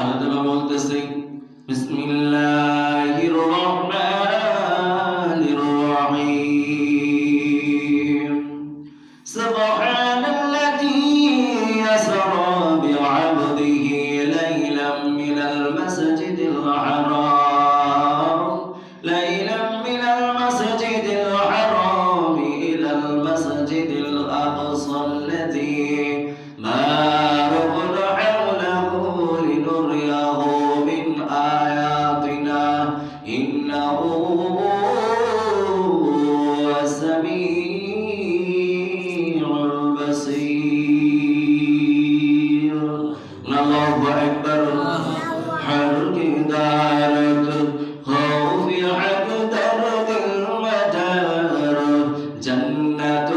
আল্লাহ তাআলা বলতেছে বিসমিল্লাহির রহমানির রহিম সুবহানাল্লাযী আসরা বিআবদিহি লাইলাম মিনাল মাসজিদিল হারাম ইলাল মাসজিদিল আকসা আল্লাযী باركنا حوله لنريه من آياتنا إنه هو السميع البصير الله أكبر حرك دارك خوف حق درد المدار جنة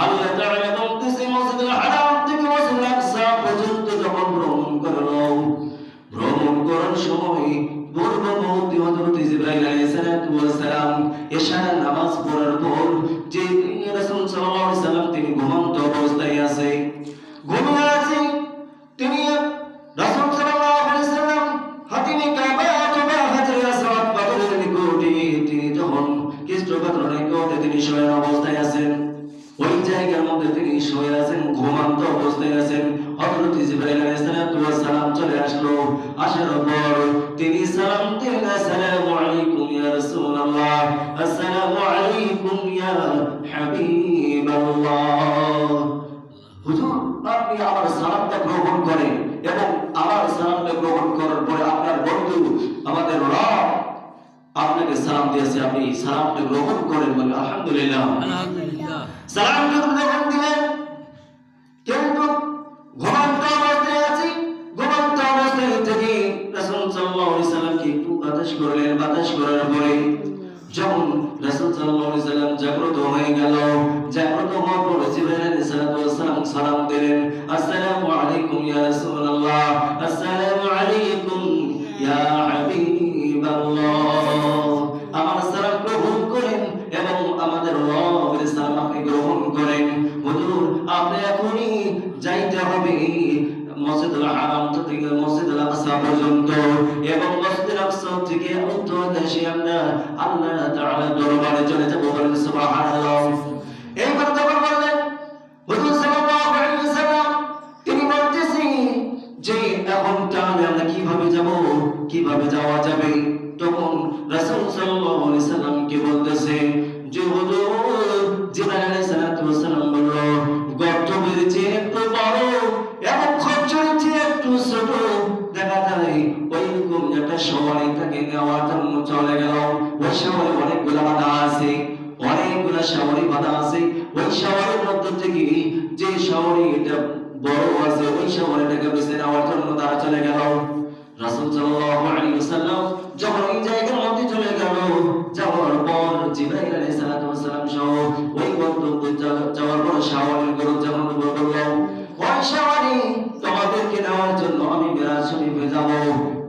আল্লাহ তাআলা বলতেছে মসজিদুল হারাম থেকে মসজিদুল আকসা পর্যন্ত যখন ভ্রমণ করলো, ভ্রমণ করার সময় পূর্ববর্তী হযরত জিবরাইল আলাইহিস সালাম ইশার নামাজ পড়ার পর যে রাসূল সাল্লাল্লাহু আলাইহি সাল্লাম তিনি ঘুমন্ত অবস্থায় আছে, ঘুমিয়ে আছেন তিনি রাসূল সাল্লাল্লাহু আলাইহি সাল্লাম হাতিমে কাবা অথবা হাজরে আসওয়াদ পাথরের নিকটে তিনি যখন কৃষ্ণ পাথরের নিকটে তিনি শয়ন অবস্থায় আছেন, ওই জায়গার মধ্যে তিনি শুয়ে আছেন, ঘুমন্ত অবস্থায় আছেন। হযরত জিবরাইল আলাইহিস সালাম চলে আসলো, আসার পর তিনি সালাম দিলেন, আসসালামু আলাইকুম ইয়া রাসূলুল্লাহ, আসসালামু আলাইকুম ইয়া হাবিবাল্লাহ। হুজুর, আপনি আমার সালামটা গ্রহণ করেন এবং আমার সালামটা গ্রহণ করার পরে আপনার বন্ধু আমাদের রব আপনাকে সালাম দিয়েছে, আপনি সালামটা গ্রহণ করেন। বলে আলহামদুলিল্লাহ, আলহামদুলিল্লাহ। সালাম গ্রহণ দিলেন, কিন্তু ঘুমন্ত অবস্থায় আছি, ঘুমন্ত অবস্থায় থেকে রাসূল সাল্লাল্লাহু আলাইহি সাল্লামকে একটু বাতাস করলেন, বাতাস করার পরে যখন রাসূল সাল্লাল্লাহু আলাইহি সাল্লাম জাগ্রত হয়ে গেল, জাগ্রত হওয়ার পর জিবরাইল আলাইহিস সালাম সালাম দিলেন, আসসালামু আলাইকুম ইয়া রাসূলুল্লাহ, আসসালামু আলাইকুম ইয়া হাবিবাল্লাহ। আমার সালাম গ্রহণ করেন এবং আমাদের রবের সালাম আপনি গ্রহণ করেন। হুজুর, আপনি এখনই যাইতে হবে মসজিদুল হারাম থেকে মসজিদুল আকসা পর্যন্ত এবং মসজিদুল আকসা থেকে উত্তর দেশে আমরা আল্লাহ তাআলার দরবারে চলে যাব। বলেন সুবহানাল্লাহ। এই কথা বললেন হুজুর সাল্লাল্লাহু আলাইহি ওয়াসাল্লাম, তিনি বলতেছেন যে এখন তাহলে আমরা কিভাবে যাব? কিভাবে যাওয়া যাবে? তখন রাসূল সাল্লাল্লাহু আলাইহি সাল্লামকে বলতেছে যে হুজুর, জিবরাইল আলাইহিস সালাতু ওয়াস সালাম বলল, গর্ত বেরিয়েছে একটু বড় এবং খচ্চরের চেয়ে একটু ছোট দেখা যায়, ওইরকম একটা সওয়ারি তাকে নেওয়ার জন্য চলে গেল। ওই সওয়ারি অনেকগুলা বাধা আছে, অনেকগুলা সওয়ারি বাধা আছে। ওই সওয়ারির মধ্যে থেকে যে সওয়ারি এটা বড় আছে, ওই সওয়ারিটাকে বেছে নেওয়ার জন্য তারা চলে গেল। রাসূল সাল্লাল্লাহু আলাইহি ওয়াসাল্লাম যখন এই জায়গার মধ্যে চলে গেল, যাওয়ার পর জিবরাইল আলাইহিস সালাতু ওয়াস সালাম সহ ওই গন্তব্যে যাওয়ার পর সওয়ারি গরু যখন বলল, ওই সওয়ারি তোমাদেরকে নেওয়ার জন্য আমি মিরাজ শরীফে যাব,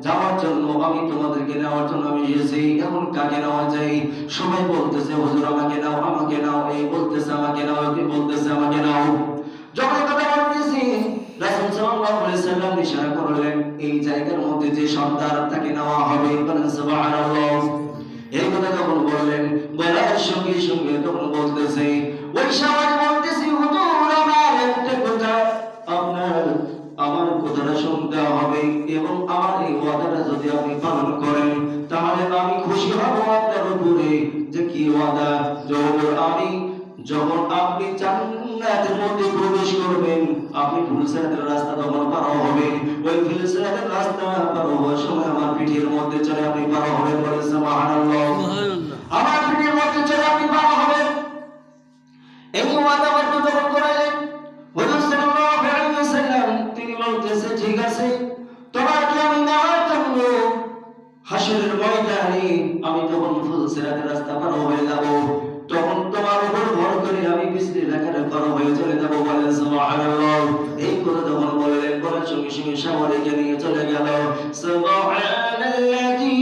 যাওয়ার জন্য আমি তোমাদেরকে নেওয়ার জন্য আমি এসেছি। এখন কাকে নেওয়া যায়? সবাই বলতেছে হুজুর আমাকে নাও, আমাকে নাও, এই বলতেছে আমাকে নাও, এই বলতেছে আমাকে নাও। যখন কথা বলতেছি রাসূল সাল্লাল্লাহু আলাইহি সাল্লাম ইশারা করলেন, এই জায়গার মধ্যে যে সর্দার তাকে নেওয়া হবে। বলেন সুবহানাল্লাহ। এই কথা যখন বললেন, বলার সঙ্গে সঙ্গে তখন বলতেছে ওই সবাই বলতেছি হুজুর আমার একটা কথা, আমার কথাটা শুনতে হবে এবং আমার এই ওয়াদাটা যদি আপনি পালন করেন তাহলে আমি খুশি হব আপনার উপরে। যে কি ওয়াদা? আমি যখন আপনি জান্নাতের মধ্যে প্রবেশ করবেন, আপনি ফুলসিরাতের রাস্তা যখন পার হবেন, ওই ফুলসিরাতের রাস্তা পার হওয়ার সময় আমার পিঠের মধ্যে চড়ে আপনি পার হবেন। বলেন সুবহানাল্লাহ। আমার পিঠের মধ্যে চড়ে আপনি পার হবেন। এই ওয়াদা আপনি যখন করালেন, হুজুর সাল্লাল্লাহু আলাইহি ওয়াসাল্লাম তিনি বলতেছে ঠিক আছে, তোমাকে আমি নেওয়ার জন্য হাসরের ময়দানে আমি যখন ফুলসিরাতের রাস্তা পার হয়ে যাব, তখন তোমার উপর ভর করে আমি পিছনে রাখারে পার হয়ে চলে যাব। বলেন সুবহানাল্লাহ। এই কথা যখন বললেন, বলার সঙ্গে সঙ্গে সওয়ারিকে নিয়ে চলে গেল। সুবহানাল্লাযী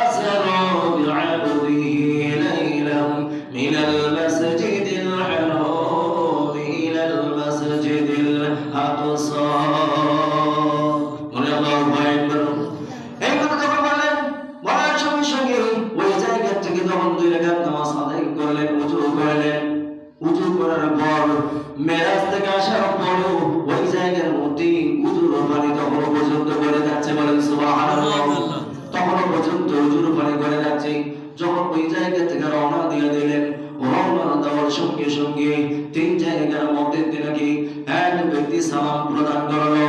আসরা বি'আবদিহি লাইলাম মিনাল মাসজিদিল হারাম ইলাল মাসজিদিল আকসা। আল্লাহু আকবার। এই কথা যখন বললেন, বলার সঙ্গে সঙ্গে ওই জায়গা থেকে যখন দুই রাকাত নামাজ আদায় করলেন, ওযু করলেন, ওযু করার পর মেরাজ থেকে আসার পরেও ওই জায়গার মধ্যে ওযুর পানি তখনও পর্যন্ত করে যাচ্ছে। বলেন সুবহানাল্লাহ। তখনও পর্যন্ত ওযুর পানি করে যাচ্ছে। যখন ওই জায়গা থেকে রওনা দিয়ে দিলেন, রওনা দেওয়ার সঙ্গে সঙ্গে তিন জায়গার মধ্যে নাকি এক ব্যক্তি সালাম প্রদান করলো,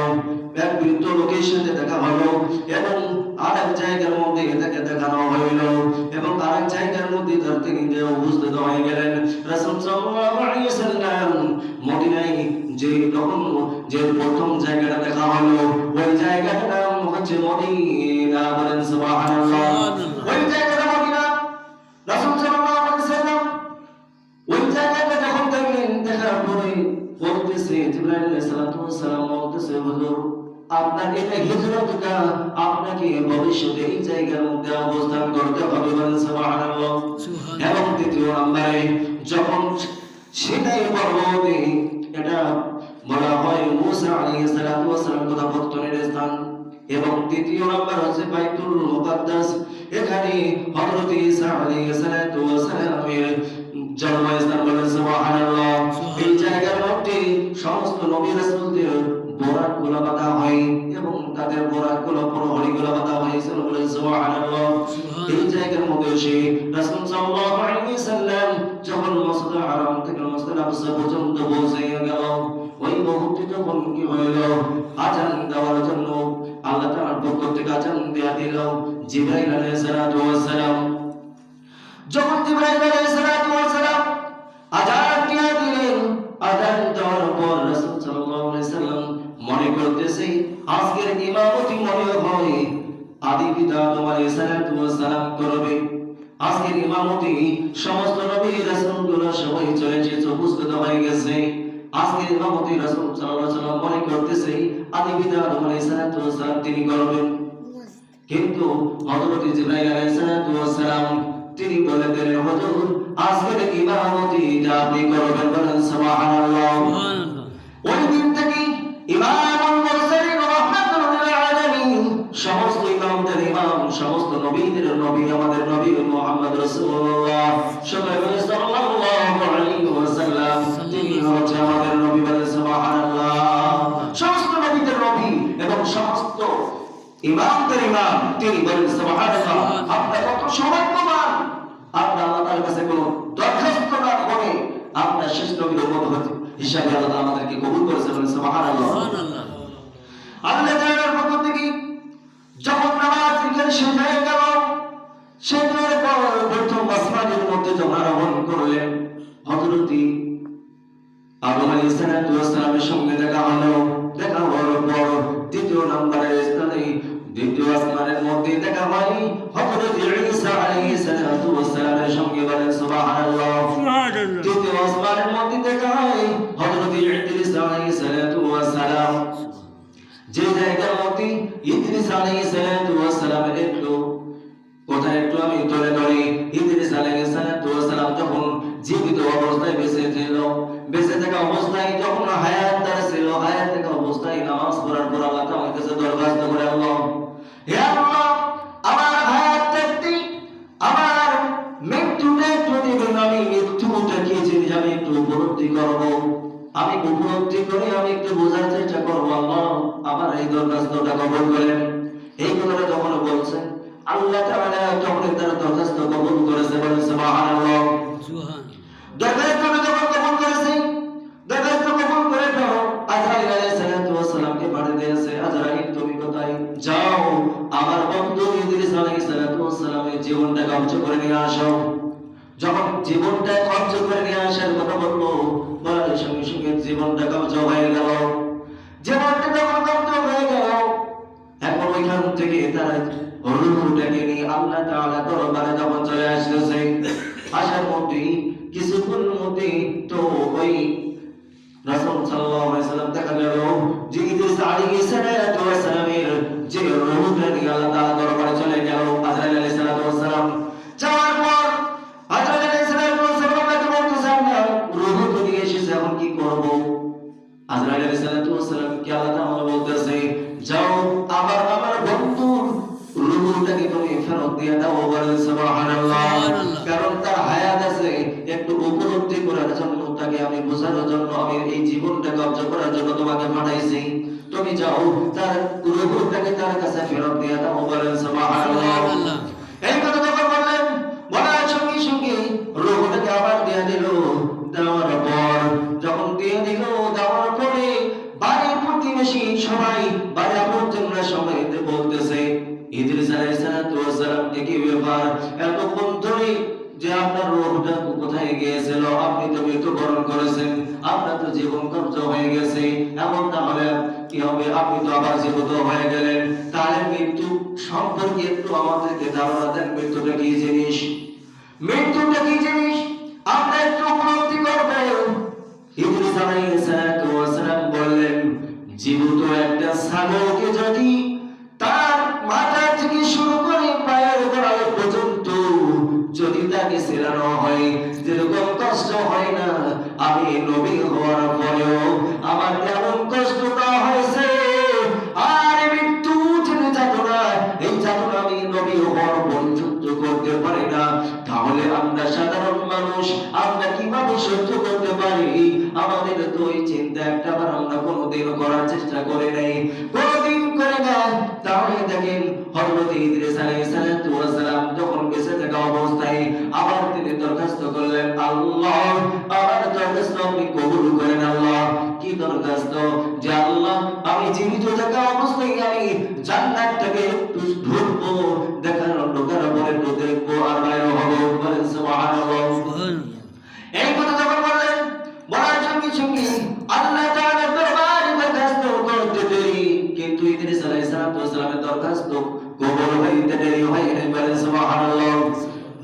এক বৃদ্ধ লোকের সাথে দেখা হলো এবং আরেক জায়গার মধ্যে তাকে দেখানো হইল এবং আরেক জায়গার মধ্যে তার থেকে যে উপস্থিত হয়ে গেলেন রাসূল সাল্লাল্লাহু আলাইহি ওয়াসাল্লাম। মদিনায় যে প্রথম জায়গাটা দেখা হলো, ওই জায়গাটার নাম হচ্ছে মদিনা। বলেন সুবহানাল্লাহ। ওই জায়গাটা মদিনা। রাসূল সাল্লাল্লাহু আলাইহি ওয়াসাল্লাম ওই জায়গাটা যখন দেখলেন, দেখার পরে বলতেছে জিবরাইল আলাইহিস সালাতু ওয়াস সালাম বলতেছে হুজুর, আপনাকে এটা হিজরতটা আপনাকে ভবিষ্যতে এই জায়গার মধ্যে অবস্থান করতে হবে। বলেন সুবহানাল্লাহ। এবং দ্বিতীয় নম্বরে যখন সিনাই পর্বতে এটা বলা হয় মুসা আলাইহিস সালাতু ওয়াস সালাম কথোপকথনের স্থান, এবং তৃতীয় নম্বর হচ্ছে বাইতুল মুকাদ্দাস, এখানে হযরত ঈসা আলাইহিস সালাতু ওয়াস সালামের জন্মস্থান। বলেন সুবহানাল্লাহ। এই জায়গার মধ্যে সমস্ত নবী রাসূলদের বোরাক গুলো বাঁধা হয় এবং তাদের বোরাক গুলো প্রহরী গুলো বাঁধা হয়েছিল। বলেন সুবহানাল্লাহ। এই জায়গার মধ্যে সে রাসূল সাল্লাল্লাহু আলাইহি ওয়াসাল্লাম যখন মসজিদুল হারাম থেকে মসজিদুল আকসা পর্যন্ত পৌঁছে গেল, ওই মুহূর্তে তখন কি হইল, আযান দেওয়ার জন্য আল্লাহ তাআলার পক্ষ থেকে আযান দেয়া দিল। জিবরাইল আলাইহিস সালাতু ওয়াস সালাম যখন জিবরাইল আলাইহিস সালাতু ওয়াস সালাম আযান দিয়ে দিলেন, আযান দেওয়ার পর রাসূল সাল্লাল্লাহু আলাইহি ওয়াসাল্লাম মনে করতেছে আজকের ইমামতি মনে হয় আদি পিতা আদম আলাইহিস সালাতু ওয়াস সালাম করবে। আজকের ইমামতি সমস্ত নবী রাসূলগুলো সবাই চলে এসেছে, উপস্থিত হয়ে গেছে। আজকের ইমামতি রাসূল সাল্লাল্লাহু আলাইহি ওয়াসাল্লাম মনে করতেছে আদি পিতা আদম আলাইহিস সালাতু ওয়াস সালাম তিনি করবেন। কিন্তু হযরত জিবরাইল আলাইহিস সালাতু ওয়াস সালাম তিনি বলে দিলেন, হুজুর আজকের ইমামতি আপনি করবেন। বলেন সুবহানাল্লাহ। ওই দিন থেকে ইমামুল মুরসালিন রাহমাতুল লিল আলামিন, সমস্ত ইমামদের ইমাম, সমস্ত নবীদের নবী, আমাদের নবী মুহাম্মদ রাসূলুল্লাহ সাল্লাল্লাহু আলাইহি ওয়াসাল্লাম, তিনি হচ্ছে আমাদের নবী। বলেন সুবহানাল্লাহ। সমস্ত নবীদের নবী এবং সমস্ত ইমামদের ইমাম, তিনি বলেন সুবহানাল্লাহ, আপনারা কত সৌভাগ্যবান, আপনারা আল্লাহর কাছে কোনো দরখাস্ত না করে আপনার শেষ নবীর উম্মত হিসাবে আল্লাহ আমাদেরকে কবুল করেছেন। বলেন সুবহানাল্লাহ। আল্লাহ তাআলার পক্ষ থেকে যখন নামাজ এখানে শেষ হয়ে গেল, সেটার পর প্রথম আসমানের মধ্যে যখন আরোহণ করলেন, হযরত আদম আলাইহিস সালামের সঙ্গে দেখা হলো। দেখা হওয়ার পর দ্বিতীয় নম্বরের স্থানে দ্বিতীয় আসমানের মধ্যে দেখা হয় হযরত ঈসা আলাইহিস সালামের সঙ্গে। বলেন সুবহানাল্লাহ। তৃতীয় আসমানের মধ্যে দেখা হয় হযরত ইদ্রিস আলাইহিস সালাম। যে জায়গার মধ্যে ইদ্রিস আলাইহিস সালামের একটু কোথায় একটু আমি তুলে ধরি। ইদ্রিস আলাইহিস সালাম যখন জীবিত অবস্থায় বেঁচে থাকা অবস্থায় যখন হায়াত তার ছিল, হায়াত থাকা অবস্থায় নামাজ পড়ার পর আল্লাহ তাআলার কাছে দরখাস্ত করে, আল্লাহ, হে আল্লাহ, আমার হায়াত থাকতে আমার মৃত্যুটা একটু দিবেন, আমি মৃত্যুটা কি জিনিস আমি একটু উপলব্ধি করব, আমি উপলব্ধি করে আমি একটু বোঝার চেষ্টা করব, আল্লাহ আমার এই দরখাস্তটা কবুল করেন। এই কথাটা যখন বলছেন, আল্লাহ তাআলা যখন তার দরখাস্ত কবুল করেছে। বলেন সুবহানাল্লাহ। দরখাস্তটা যখন কবুল করেছে, দরখাস্ত কবুল করে দাও, আজরাইল আলাইহিস সালামকে পাঠিয়ে দিয়েছে। আজরাইল, তুমি কোথায় যাও, আমার বন্ধু ইদ্রিস আলাইহিস সালামের জীবনটা কবজ করে নিয়ে আসো। যখন জীবনটা কবজ করে নিয়ে আসার কথা বলবো, বলার সঙ্গে সঙ্গে জীবনটা কবজ হয়ে গেল। জীবনটা যখন কবজ হয়ে গেল, এখন ওইখান থেকে তারা রূহটাকে নিয়ে আল্লাহ তাআলা দরবারে যখন চলে আসতেছে, আসার মধ্যে কিছুক্ষণের মধ্যে তো ওই রাসূল সাল্লাল্লাহু আলাইহি সাল্লাম দেখা গেল যে ইদ্রিস আলাইহিস সালামের যে রূহটা নিয়ে আল্লাহ তাআলা দরবারে চলে গেল। আজরাইল আলাইহিস সালাম যাওয়ার পর আজরাইল আলাইহিস সালামকে বলতেছেন, রূহ তো নিয়ে এসেছে, এখন কি করব? আজরাইল আলাইহিস সালামকে আল্লাহ তাআলা বলতেছে, যাও আমার বন্ধুর রূহটাকে তুমি ফেরত দিয়ে দাও। বলেন সুবহানাল্লাহ। কারণ তার হায়াত আছে, একটু উপলব্ধি করার জন্য, তাকে আমি বোঝানোর জন্য, আমি এই জীবনটা কবজ করার জন্য তোমাকে পাঠাইছি। তুমি যাও তার রূহটাকে তার কাছে ফেরত দিয়ে দাও। বলেন সুবহানাল্লাহ। এই কথা যখন বললেন, বলার সঙ্গে সঙ্গে রূহটাকে আবার দিয়ে দিল। দেওয়ার পর যখন দিয়ে দিল, দেওয়ার পরে বাড়ির প্রতিবেশী সবাই, বাড়ির আপনজনরা সবাই বলতেছে, ইদ্রিস আলাইহিস সালামকে কি ব্যাপার, এতক্ষণ ধরে যে আপনার রূহটা কোথায় গিয়েছিল, আপনি তো মৃত্যুবরণ করেছেন, আপনার তো জীবন কবজ হয়ে গেছে, এমন না হলে কি হবে, আপনি তো আবার জীবিত হয়ে গেলেন, তাহলে মৃত্যু সম্পর্কে একটু আমাদেরকে ধারণা দেন, মৃত্যুটা কি জিনিস, মৃত্যুটা কি জিনিস আমরা একটু উপলব্ধি করব। ইদ্রিস আলাইহিস সালাম বললেন, জীবিত একটা ছাগলকে যদি তার মাথা থেকে শুরু করে পায়ের গোড়ালি পর্যন্ত যদি তাকে ছেড়ানো হয়, যেরকম কষ্ট হয় না, আমি নবী হওয়ার পরেও আমার তেমন কষ্ট দেওয়া হয়েছে। আর মৃত্যু যে যাতনা, এই যাতনা আমি নবী হওয়ার পর সহ্য করতে পারি না। তাহলে আমরা সাধারণ মানুষ, আমরা কিভাবে সহ্য করতে পারি? আমাদের তো এই চিন্তা একটাবার আমরা কোনোদিন করার চেষ্টা করে নাই, কোনোদিন করে না। তাহলে দেখেন হযরত ইদ্রিস আলাইহিস সালাম যখন বেঁচে থাকা অবস্থায় আবার তিনি দরখাস্ত করলেন, আল্লাহ আমার দরখাস্ত আপনি কবুল করেন। আল্লাহ, কি দরখাস্ত? যে আল্লাহ, আমি জীবিত থাকা অবস্থায় আমি জান্নাতটাকে একটু ঢুকবো, ঢোকার পরে একটু দেখবো আর বাইরে হবো। বলেন সুবহানাল্লাহ। এই কথা যখন বললেন, বলার সঙ্গে সঙ্গে আল্লাহ তাআলার দরবারে দরখাস্ত করতে দেরি, কিন্তু ইদ্রিস আলাইহিস সালামের দরখাস্ত কবুল হইতে দেরি হয় নাই। বলেন সুবহানাল্লাহ।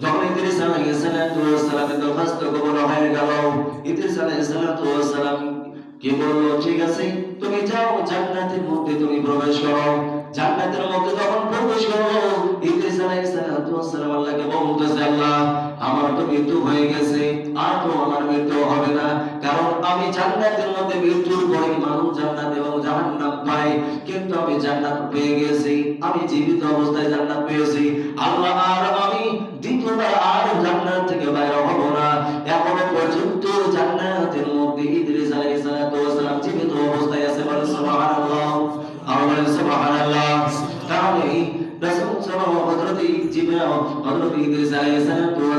যখন ইদ্রিস আলাইহিস সালামের দরখাস্ত কবুল হয়ে গেল, ইদ্রিস আলাইহিস সালাম কি বললো, ঠিক আছে, তুমি যাও জান্নাতের মধ্যে তুমি প্রবেশ করো। জান্নাতের মধ্যে যখন প্রবেশ করো, ইদ্রিস আলাইহিস সালাম আল্লাহকে বলতেছে, আল্লাহ, আমার তো মৃত্যু হয়ে গেছে, আর তো আমার মৃত্যু হবে না, কারণ আমি জান্নাতের মধ্যে মৃত্যুর পরে মানুষ জান্নাত এবং জাহান্নাম পায়, কিন্তু আমি জান্নাত পেয়ে গেছি, আমি জীবিত অবস্থায় জান্নাত পেয়েছি। আল্লাহ, আর আমি দ্বিতীয়বার আর জান্নাত থেকে বাইরে হব না। এখনো পর্যন্ত জান্নাতের মধ্যে ইদ্রিস আলাইহিস সালাম জীবিত অবস্থায় আছে। বলেন সুবহানাল্লাহ। আল্লাহ সুবহানাল্লাহ। তাহলে রাসূল সাল্লাল্লাহু হযরত জিবরাইল হযরত ইদ্রিস আলাইহিস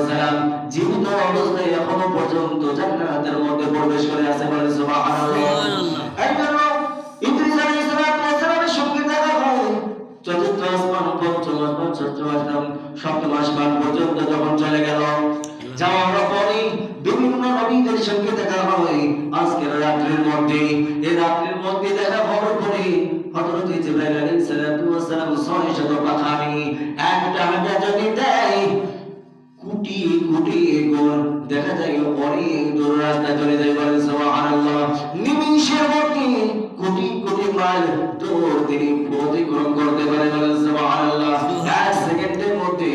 সালাম জীবিত অবস্থায় এখনো পর্যন্ত জান্নাতের মধ্যে প্রবেশ করে আছে বলেন সুবহানাল্লাহ। এই জন্য ইদ্রিস আলাইহিস সালামের সঙ্গে দেখা হয় চতুর্থ আসমান, পঞ্চম আসমান, ষষ্ঠ আসমান, সপ্তম আসমান পর্যন্ত যখন চলে গেল, যাওয়ার পরে বিভিন্ন নবীদের সঙ্গে দেখা হয় আজকের রাত্রির মধ্যে। এই রাত্রির মধ্যে দেখা হওয়ার পরে হযরত জিবরাইল আলাইহিস সালাম 600 পাখা নিয়ে একটা হাঁটা যদি দেয়, কোটি কোটি একর দেখা যায় অনেক দূর রাস্তা চলে যায় বলেন সুবহানাল্লাহ। নিমিষের মধ্যে কোটি কোটি মাইল দূর তিনি অতিক্রম করতে পারেন বলেন সুবহানাল্লাহ। এক সেকেন্ডের মধ্যে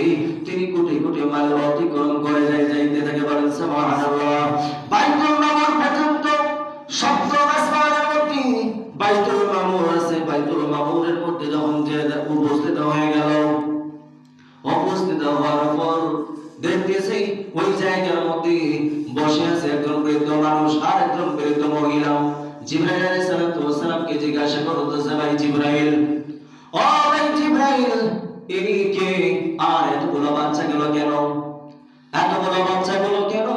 তিনি কোটি কোটি মাইল অতিক্রম করে যাইতে থাকে বলেন সুবহানাল্লাহ। বাইতুল মামুর পর্যন্ত সপ্তম আসমানের মধ্যে বাইতুল মামুর আছে। বাইতুল মামুরের মধ্যে যখন যে উপস্থিত হয়ে গেল, উপস্থিত হওয়ার পর দেখতেছি ওই জায়গার মধ্যে বসে আছে একজন বৃদ্ধ মানুষ আর একজন বৃদ্ধ মহিলা। জিবরাইল আলাইহিস সালামকে জিজ্ঞাসা করতেছে, ভাই জিবরাইল, ও ভাই জিবরাইল, ইনি কে? আর এতগুলো বাচ্চাগুলো কেন? এতগুলো বাচ্চাগুলো কেন?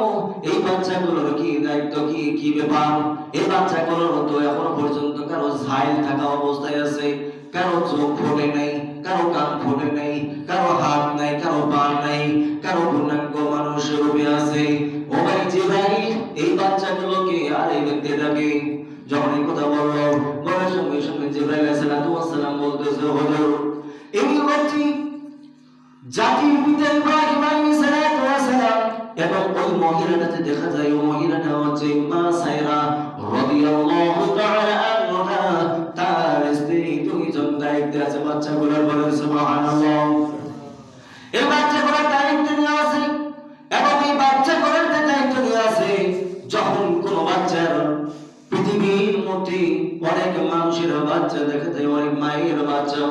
এই বাচ্চাগুলোর কি দায়িত্ব, কি ব্যাপার? এই বাচ্চাগুলোর তো এখনো পর্যন্ত কারো ঝাইল থাকা অবস্থায় আছে, কারো চোখ ফোটে নাই, কারো কান ফোটে নাই, কারো হাত নাই, কারো পা নাই, কারো পূর্ণাঙ্গ মানুষ রূপে আছে। ও ভাই জিবরাইল, এই বাচ্চাগুলোকে আর এই ব্যক্তিটাকে যখন এই কথা বললো, বলার সঙ্গে সঙ্গে জিবরাইল আলাইহিস সালাম বলতেছে, হুজুর, এই ব্যক্তি জাতির পিতা ইব্রাহিম আলাইহিস সালাম এবং ওই মহিলাটাতে দেখা যায় ওই মহিলাটা হচ্ছে মা সায়রা রাদিয়াল্লাহু তাআলা আনহা, তার স্ত্রী দুইজন দায়িত্বে আছে বাচ্চাগুলোর বলেন সুবহানাল্লাহ। এই বাচ্চাগুলোর দায়িত্ব নিয়ে আছে এবং এই বাচ্চাগুলোর দায়িত্ব নিয়ে আছে যখন কোনো বাচ্চার পৃথিবীর মধ্যে অনেক মানুষের বাচ্চা দেখা যায়, অনেক মায়ের বাচ্চা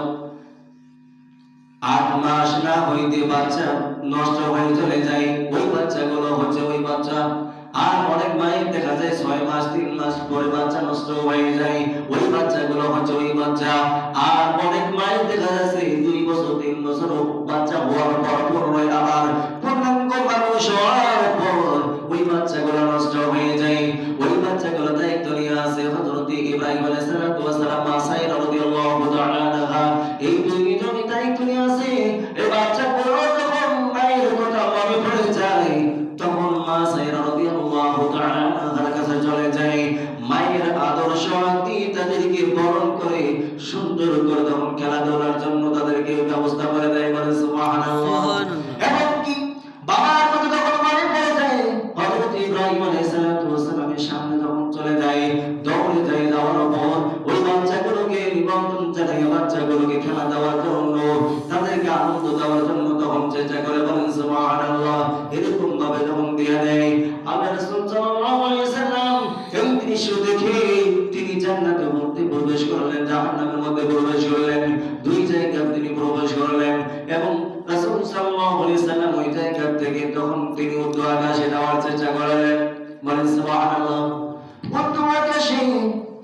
8 মাস না হইতে বাচ্চা নষ্ট হয়ে চলে যায়, ওই বাচ্চাগুলো হচ্ছে ওই বাচ্চা। আর অনেক মায়ের দেখা যায় 6 মাস 3 মাস পরে বাচ্চা নষ্ট হয়ে যায়, ওই বাচ্চাগুলো হচ্ছে ওই বাচ্চা। আর অনেক মায়ের দেখা যাচ্ছে 2 বছর 3 বছর বাচ্চা হওয়ার পর পুনরায় আবার পূর্ণাঙ্গ মানুষ হওয়ার পর ওই বাচ্চাগুলো নষ্ট হয়ে যায়। ওই বাচ্চাগুলো দায়িত্ব নিয়ে আছে হযরত ইব্রাহিম আলাইহিস সালাম, মা সায়রা রাদিয়াল্লাহু তাআলা আনহা, এই দুইজনই দায়িত্ব নিয়ে আছে। এই বাচ্চাগুলো যখন মায়ের কথা মনে পড়ে যায় তখন মা সায়রা রাদিয়াল্লাহু তাআলা আনহার কাছে চলে যায়, মায়ের আদর্শ দিয়ে তাদেরকে বরণ করে সুন্দর করে তখন খেলাধুলার জন্য তাদেরকে ব্যবস্থা করে দেয় বলে সুবহানাল্লাহ। এবং কি বাবার কথা যখন মনে পড়ে যায় হযরত ইব্রাহিম আলাইহিস সালামের সামনে যখন চলে যায়, দৌড়ে যায়, যাওয়ার পর ওই বাচ্চাগুলোকে নিমন্ত্রণ জানায়, বাচ্চাগুলোকে খেলা দেওয়ার জন্য, তাদেরকে আনন্দ দেওয়ার জন্য তখন চেষ্টা করে বলেন সুবহানাল্লাহ। এরকম ভাবে যখন দিয়ে দেয় আল্লাহ রাসূল সাল্লাল্লাহু আলাইহি ওয়াসাল্লাম এই দৃশ্য দেখে তিনি জান্নাতের মধ্যে প্রবেশ করলেন, জাহান্নামের মধ্যে প্রবেশ করলেন, দুই জায়গায় তিনি প্রবেশ করলেন। এবং রাসূল সাল্লাল্লাহু আলাইহি ওয়াসাল্লাম ওই জায়গা থেকে তখন তিনি উচ্চ আকাশে যাওয়ার চেষ্টা করলেন বলেন সুবহানাল্লাহ। উচ্চ আকাশে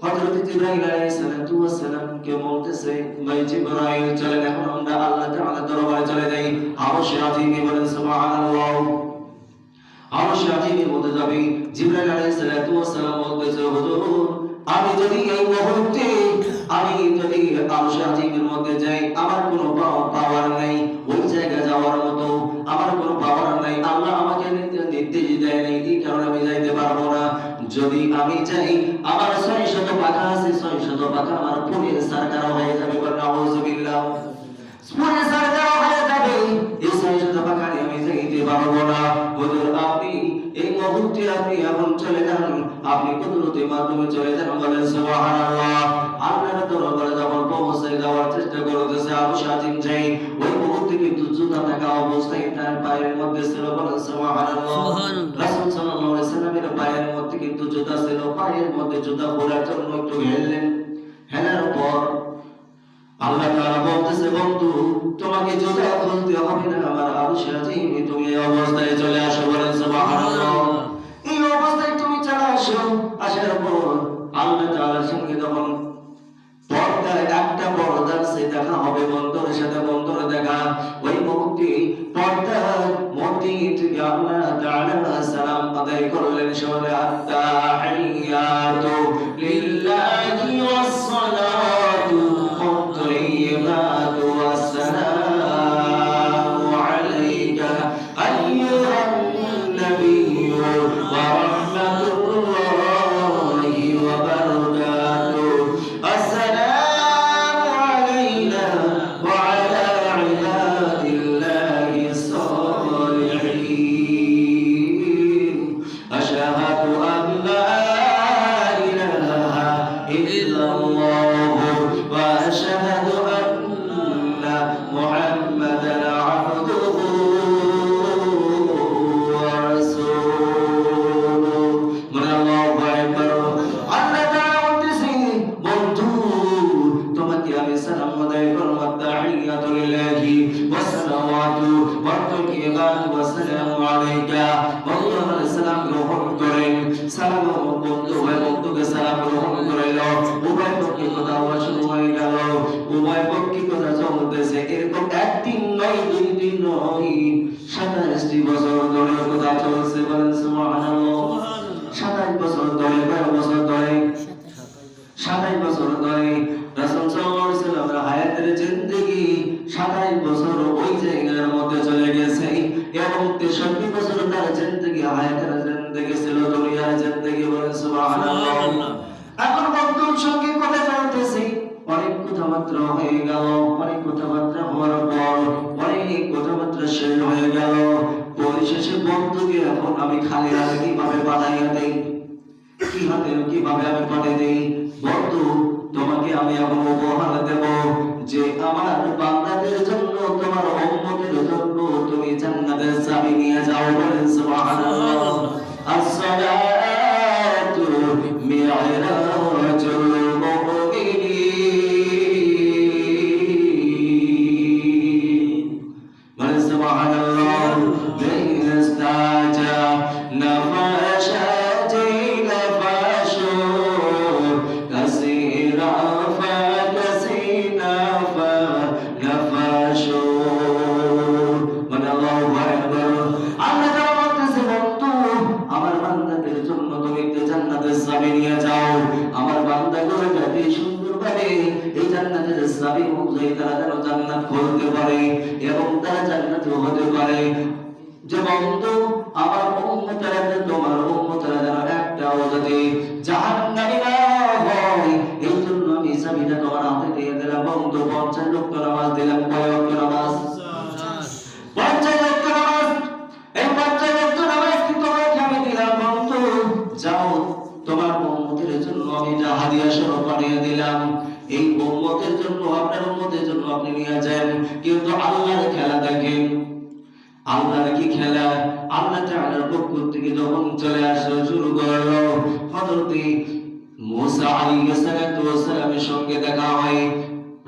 হযরত জিবরাইল আলাইহিস সালামকে বলতেছে, ভাই জিবরাইল, চলেন এখন আমরা আল্লাহ তাআলার দরবারে চলে যাই, আরশে আজিমে বলেন সুবহানাল্লাহ। আরশে আজিমের মধ্যে যাবে। জিবরাইল আলাইহিস সালাম বলতেছে, হুজুর, আমি যদি এই মুহূর্তে আরশে আজিমের মধ্যে যাই, আমার কোনো পাওয়ার নাই, ওই জায়গায় যাওয়ার মতো আমার কোনো পাওয়ার নাই, আল্লাহ আমাকে নির্দেশ দেয় নাই, এই কারণে আমি যাইতে পারবো না। যদি আমি চাই আমার 600 পাখা আছে, 600 পাখা আমার পুরের সরকার হয়ে যাবে, নাউযুবিল্লাহ, পুরের সরকার হয়ে যাবে, এই 600 পাখা নিয়ে আমি যাইতে পারবো না। হুজুর, আপনি এই মুহূর্তে আপনি এখন চলে যান, আপনি কুদরতের মাধ্যমে চলে যান বলেন সুবহানাল্লাহ। আল্লাহর দরবারে যখন পৌঁছে যাওয়ার চেষ্টা করতেছে আরশে আজিম যাই, ওই মুহূর্তে কিন্তু জুতা থাকা অবস্থায় তার পায়ের মধ্যে ছিল বলেন সুবহানাল্লাহ। রাসূল সাল্লাল্লাহু আলাইহি ওয়াসাল্লামের পায়ের মধ্যে কিন্তু জুতা ছিল, পায়ের মধ্যে জুতা খোলার জন্য একটু হেললেন, হেলার পর আল্লাহ তাআলা বলতেছে, বন্ধু, তোমাকে জুতা খুলতে হবে না, আমার আরশে আজিমে তুমি এই অবস্থায় চলে আসো বলেন সুবহানাল্লাহ। এই অবস্থায় তুমি চলে আসো, আসার পর আল্লাহ তাআলার সঙ্গে যখন পর্দা পর্দায় একটা পর্দা সে দেখা হবে বন্ধুর সাথে বন্ধুর দেখা ওই মুহূর্তে পর্দায় মতি থেকে আল্লাহ তাআলা সালাম আদায় করলেন সরে আত্তাহিয়াতু লিল্লাহি ওয়াস সালাতু ওয়াত-তাইয়্যিবাতু ওয়াস-সালামু আলাইকা আইয়ুহান নাবিয়্যু ওয়া রাহমাতুল্লাহি ওয়া বারাকাতুহু আসসালামু আলাইনা ওয়া আলা ইবাদিল্লাহি الصالحين أشهد أن لا إله إلا الله وأشهد أن محمدا عبده ورسوله من الله أكبر আল্লাহ তাআলা বলতেছেন বন্ধু তোমাকে আমি সালাম আদায় করব তাহিয়াতু লিল্লাহি ওয়া সালাওয়াতু ওয়া তাইয়্যিবাতু ওয়া সালামু আলাইকা বন্ধু আমার সালাম গ্রহণ করেন সালাম বন্ধু হয় বন্ধুকে সালাম গ্রহণ করাইল উভয় পক্ষে কথা হওয়া শুরু হয়ে গেল উভয় পক্ষে কথা চলতেছে এরকম একদিন নয় দুই দিন নয় 27টি বছর ধরে কথা চলছে বলেন সুবহানাল্লাহ 27 বছর ধরে কয় বছর ধরে 27 বছর ধরে রাসূল সাল্লাল্লাহু আলাইহি ওয়াসাল্লামের হায়াতের জিন্দেগি 27 বছর ওই জায়গার মধ্যে চলে গেছে এবং 63 বছর তার জিন্দেগি হায়াতের জিন্দেগি ছিল দুনিয়ার জিন্দেগি বলেন সুবহানাল্লাহ এখন বন্ধুর সঙ্গে কথা চলতেছে অনেক কথাবার্তা হয়ে গেল অনেক কথাবার্তা হওয়ার পর অনেক কথাবার্তা শেষ হয়ে গেল পরিশেষে বন্ধুকে এখন আমি খালি হাতে কিভাবে পাঠাইয়া দেই কিভাবে আমি পাঠিয়ে দেই বন্ধু তোমাকে আমি এখন উপহার দেব যে আমার বান্দাদের জন্য তোমার উম্মতের জন্য তুমি জান্নাতের চাবি নিয়ে যাও বলেন সুবহানাল্লাহ আসসালাতু মিরাজুল মুমিনিন বলেন সুবহানাল্লাহ বিস্তাজা নাফাশা জান্নাত খুলতে পারে এবং তারা জান্নাত হতে পারে যে বন্ধু আমার উম্মতেরা তোমার উম্মতেরা যেন একটাও যদি জাহান্নামী না হয় এই জন্য আমি চাবিটা তোমার হাতে দিয়ে দিলাম বন্ধু 50 লক্ষ নামাজ দিলাম কয় ওয়াক্ত নামাজ 50 লক্ষ নামাজ এই 50 লক্ষ নামাজ কি তোমাকে আমি দিলাম বন্ধু যাও তোমার উম্মতের জন্য আমি যা হাদিয়া স্বরূপ বানিয়ে দিলাম এই উম্মতের জন্য আপনার উম্মতের জন্য আপনি নিয়ে যান কিন্তু আল্লাহর খেলা দেখেন আল্লাহর কি খেলা আল্লাহ তাআলার পক্ষ থেকে যখন চলে আসা শুরু করলো হযরত মুসা আলাইহিস সালাতু ওয়াস সালামের সঙ্গে দেখা হয়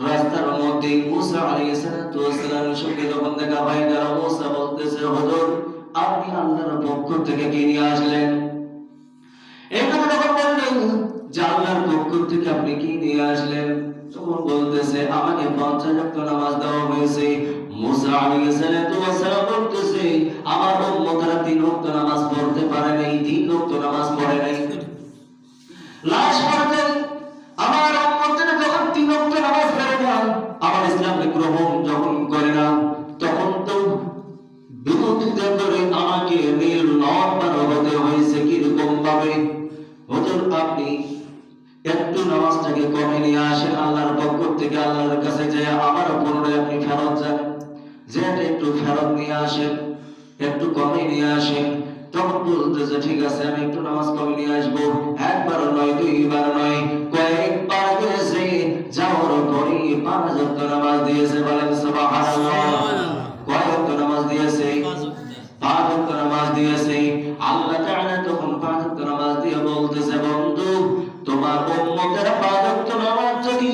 রাস্তার মধ্যে মুসা আলাইহিস সালাতু ওয়াস সালামের সঙ্গে যখন দেখা হয় তারা মুসা বলতেছে হুজুর আপনি আল্লাহর পক্ষ থেকে কি নিয়ে আসলেন এই কথা যখন বললেন যে আল্লাহর পক্ষ থেকে আপনি কি নিয়ে আসলেন তখন বলতেছে আমাকে 50 ওয়াক্ত নামাজ দেওয়া হয়েছে মুসা আলাইহিস সালাতু ওয়াস সালাম বলতেছে আমার উম্মতরা 3 ওয়াক্ত নামাজ পড়তে পারে নাই 3 ওয়াক্ত নামাজ পড়ে নাই লাশ পড়তে আমার উম্মতরা যখন 3 ওয়াক্ত নামাজ পড়ে না আমার ইসলামকে গ্রহণ যখন করে না তখন তো বিরোধিতা করে আমাকে নীল নদ পার হতে হয়েছে কিরকম ভাবে হুজুর আপনি একটু নামাজটাকে কমে নিয়ে আসেন আল্লাহর পক্ষ থেকে আল্লাহর কাছে যে আমার পুনরায় আপনি ফেরত যান যেটা একটু ফেরত নিয়ে আসেন একটু কমে নিয়ে আসেন তখন বলতেছে ঠিক আছে আমি একটু নামাজ কমে নিয়ে আসবো একবার নয় দুইবার নয় কয়েকবার গেছে যাওয়ার পরে 5 ওয়াক্ত নামাজ দিয়েছে বলেন সুবহানাল্লাহ কয় ওয়াক্ত নামাজ দিয়েছে 5 ওয়াক্ত নামাজ দিয়েছে আল্লাহ তাআলা তখন 5 ওয়াক্ত নামাজ দিয়ে বলতেছে বন্ধু তোমার উম্মতেরা 5 ওয়াক্ত নামাজ যদি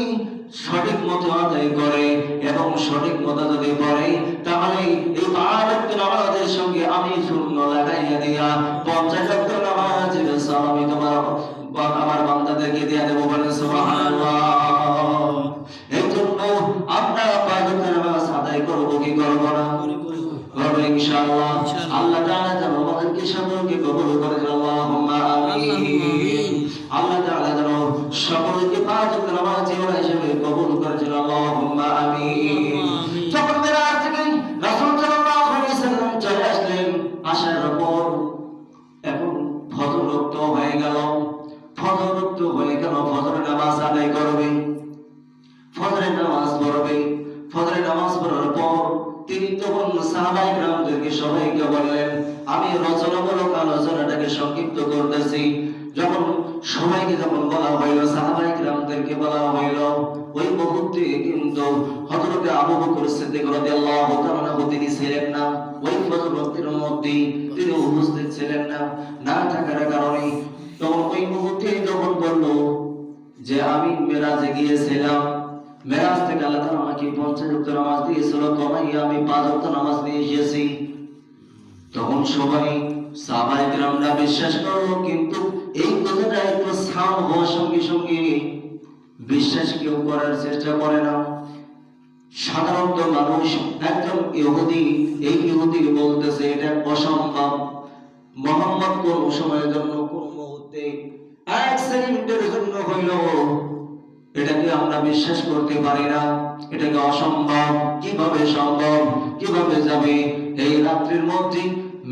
সঠিক মতো আদায় করে এবং সঠিক মতো যদি পড়ে তাহলে এই 5 ওয়াক্ত নামাজের সঙ্গে আমি শূন্য লাগাইয়া দিয়া 50 ওয়াক্ত নামাজের সওয়াব আমি তোমার আমার বান্দাদেরকে দিয়ে দেব বলেন সুবহানাল্লাহ করবো কি করবো না? করবো ইনশাআল্লাহ। আল্লাহ তাআলা যেন আমাদেরকে সকলকে কবুল করে। আল্লাহুম্মা আমিন। আল্লাহ তাআলা যেন সকলকে পাঁচ ওয়াক্ত নামাজি হিসেবে কবুল করে। আল্লাহুম্মা আমিন। যখন মেরাজ থেকে রাসূল সাল্লাল্লাহু আলাইহি ওয়াসাল্লাম চলে আসলেন, আসার পর এখন ফজর ওয়াক্ত হয়ে গেল। ফজর ওয়াক্ত হয়ে গেল, ফজরের নামাজ আদায় করবে, ফজরের নামাজ পড়বে। ফজরের নামাজ পড়ার পর তিনি তখন সাহাবায়ে কেরামদেরকে সবাইকে বললেন, আমি রচনামূলক আলোচনাটাকে সংক্ষিপ্ত করতেছি। যখন সবাইকে যখন বলা হইল, সাহাবায়ে কেরামদেরকে বলা হইল, ওই মুহূর্তে কিন্তু হযরত আবু বকর সিদ্দিক রাদিয়াল্লাহু তাআলা তিনি ছিলেন না, ওই ফজর ওয়াক্তের মধ্যে তিনি উপস্থিত ছিলেন না। না থাকার কারণে তখন ওই মুহূর্তে যখন বলল যে আমি মেরাজে গিয়েছিলাম, মেরাজ থেকে আল্লাহ তাআলা আমাকে 50 ওয়াক্ত নামাজ দিয়েছিল, কমাইয়া আমি 5 ওয়াক্ত নামাজ নিয়ে এসেছি। তখন সবাই সাহাবায়ে কেরামরা বিশ্বাস করলো, কিন্তু এই কথাটা একটু সাউন্ড হওয়ার সঙ্গে সঙ্গে বিশ্বাস কেউ করার চেষ্টা করে না। সাধারণত মানুষ একজন ইহুদি, এই ইহুদি বলতেছে এটা অসম্ভব, মুহাম্মদ কোন সময়ের জন্য কোন মুহূর্তে এক সেকেন্ডের জন্য হইল এটাকে আমরা বিশ্বাস করতে পারি না, এটাকে অসম্ভব। কিভাবে সম্ভব, কিভাবে যাবে? এই রাত্রির মধ্যে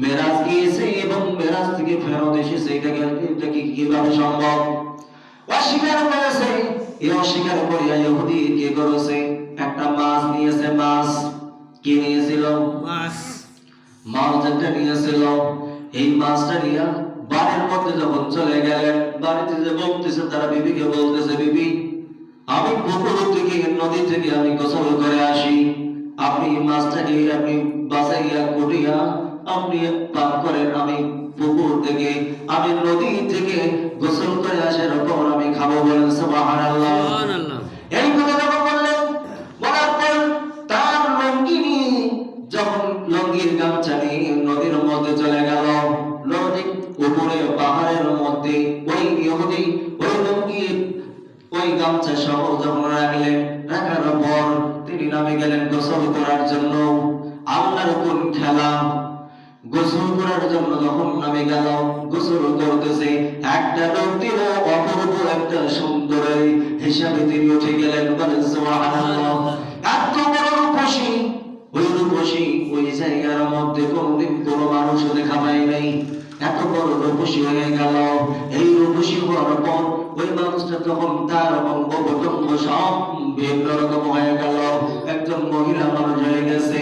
মেরাজ গিয়েছে এবং মেরাজ থেকে ফেরত এসেছে, এটাকে কিভাবে সম্ভব? অস্বীকার করেছে। এই অস্বীকার করিয়া ইহুদি কি করেছে? একটা মাছ নিয়েছে। মাছ কি নিয়েছিল? মাছ একটা নিয়েছিল। এই মাছটা নিয়ে বাড়ির মধ্যে যখন চলে গেলেন, বাড়িতে যে বলতেছে, তারা বিবিকে বলতেছে, বিবি আমি পুকুর থেকে, নদী থেকে আমি গোসল করে আসি, আপনি মাছটাকে আপনি বাছাইয়া কুটিয়া আপনি পান করেন, আমি পুকুর থেকে, আমি নদী থেকে গোসল করে আসার পর আমি খাবো। বলেন সুবহানাল্লাহ। এই কথা যখন বললেন, বলার পর তার লঙ্গি নিয়ে, যখন লঙ্গির গামছা নিয়ে নদীর মধ্যে চলে গেল, নদীর উপরে পাহাড়ের মধ্যে ওই ইহুদি ওই লঙ্গি ওই গামছা সহ যখন রাখলেন, রাখার পর তিনি নামে গেলেন গোসল করার জন্য। আল্লাহর কোন খেলা! গোসল করার জন্য যখন নামে গেল, গোসল করতেছে, একটা ব্যক্তির অপূর্ব একটা সুন্দর হিসাবে তিনি উঠে গেলেন। বলেন সুবহানাল্লাহ। এত বড় রূপসী, ওই রূপসী ওই জায়গার মধ্যে কোনদিন কোনো মানুষ দেখা পায় নাই। এত বড় রূপসী হয়ে গেল। এই রূপসী হওয়ার পর ওই মানুষটা তখন তার অঙ্গ প্রত্যঙ্গ সব ভিন্ন রকম হয়ে গেল, একজন মহিলা মানুষ হয়ে গেছে।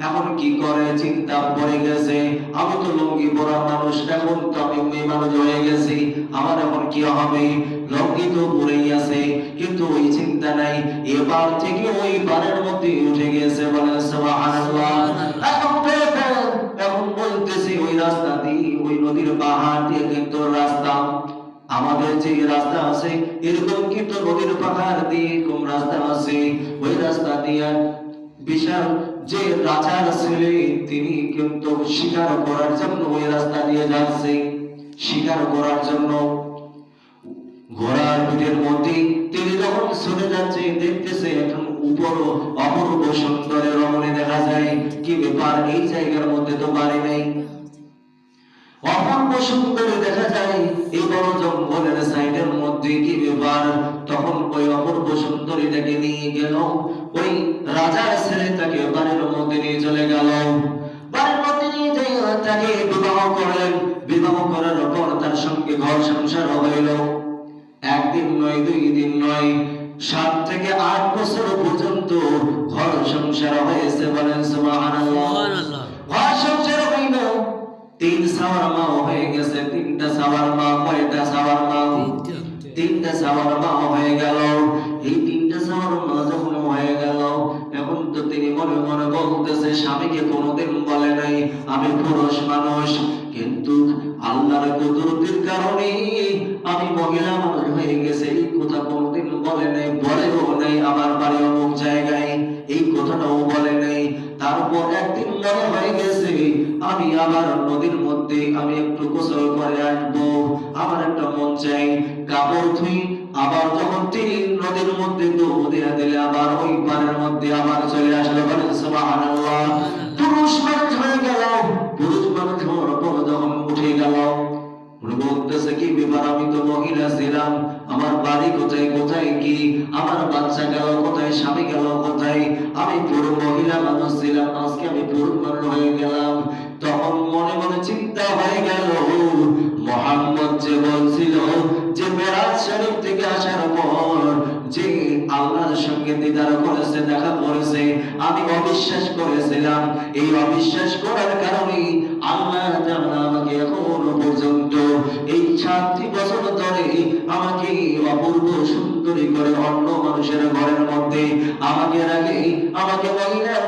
এখন কি করে চিন্তা পড়ে গেছে, আমি তো লুঙ্গি পরা মানুষ, এখন তো আমি মেয়ে মানুষ হয়ে গেছি, আমার এখন কি হবে? লুঙ্গি তো পরেই আছে, কিন্তু ওই চিন্তা নাই, এবার থেকে ওই পারের মধ্যে উঠে গেছে। বলেন সুবহানাল্লাহ। এখন বলতেছি ওই রাস্তা দিয়ে, ওই নদীর পাহাড় দিয়ে কিন্তু রাস্তা, আমাদের যে রাস্তা আছে এরকম কিন্তু নদীর পাহাড় দিয়ে কোন রাস্তা আছে, ওই রাস্তা দিয়ে বিশাল যে রাজার ছেলে তিনি কিন্তু শিকার করার জন্য ওই রাস্তা দিয়ে যাচ্ছে, শিকার করার জন্য। ঘোড়ার পিঠের মধ্যে তিনি যখন চলে যাচ্ছে, দেখতেছে এখন উপর অপূর্ব সুন্দরের রমণী দেখা যায়। কি ব্যাপার, এই জায়গার মধ্যে তো বাড়ি নেই, অপূর্ব সুন্দর দেখা যায় এই বড় জঙ্গলের সাইডের মধ্যে। কি ব্যাপার? তখন ওই অপূর্ব সুন্দরীটাকে নিয়ে গেল, ওই রাজার ছেলে তাকে বাড়ির মধ্যে নিয়ে চলে গেল। বাড়ির মধ্যে নিয়ে যাই তাকে বিবাহ করলেন। বিবাহ করার পর তার সঙ্গে ঘর সংসার হইল। একদিন নয়, 2 দিন নয়, 7 থেকে 8 বছর পর্যন্ত ঘর সংসার হয়েছে। বলেন সুবহানাল্লাহ। ঘর সংসার হইল, 3 সাওয়ার মা হয়ে গেছে। 3টা সাওয়ার মা, কয়টা সাওয়ার মা? 3টা সাওয়ার মা হয়ে গেল। এই 3টা সাওয়ার মা যখন হয়ে গেল, এখন তো তিনি মনে মনে বলতেছে, স্বামীকে কোনোদিন বলে নাই আমি পুরুষ মানুষ, কিন্তু আল্লাহর কুদরতের কারণে আমি মহিলা মানুষ হয়ে গেছে। এই কথা কোনোদিন বলে নাই, বলেও নাই আমার বাড়ি অমুক জায়গায়, এই কথাটাও বলে নাই। তারপর একদিন মনে হয়ে গেছে আমি আবার নদীর মধ্যে আমি একটু গোসল করে আসবো, আমার একটা মন চাই কাপড় ধুই আবার যখন তিনি নদীর মধ্যে ডুব দিয়ে দিলে আবার ওই পারের মধ্যে আবার চলে আসলো। বলেন সুবহানাল্লাহ। পুরুষ মানুষ হয়ে গেল, পুরুষ মানুষ হওয়ার পর যখন উঠে গেল, উনি বলতেছে কি ব্যাপার, আমি তো মহিলা ছিলাম, আমার বাড়ি কোথায়, কোথায় কি, আমার বাচ্চা গেল কোথায়, স্বামী গেল কোথায়, আমি পুরো মহিলা মানুষ ছিলাম, আজকে আমি পুরুষ মানুষ হয়ে গেলাম। তখন মনে মনে চিন্তা হয়ে গেল, মুহাম্মদ যে বলছিল যে মেরাজ শরীফ থেকে আসার পর যে আল্লাহর সঙ্গে দিদার করেছে, দেখা করেছে, আমি অবিশ্বাস করেছিলাম। এই অবিশ্বাস করার কারণে আল্লাহ তাআলা আমাকে এখনো পর্যন্ত এই 7 বছর ধরে আমাকে অপূর্ব সুন্দরী করে অন্য মানুষের ঘরের মধ্যে আমাকে রাখে, আমাকে মহিলার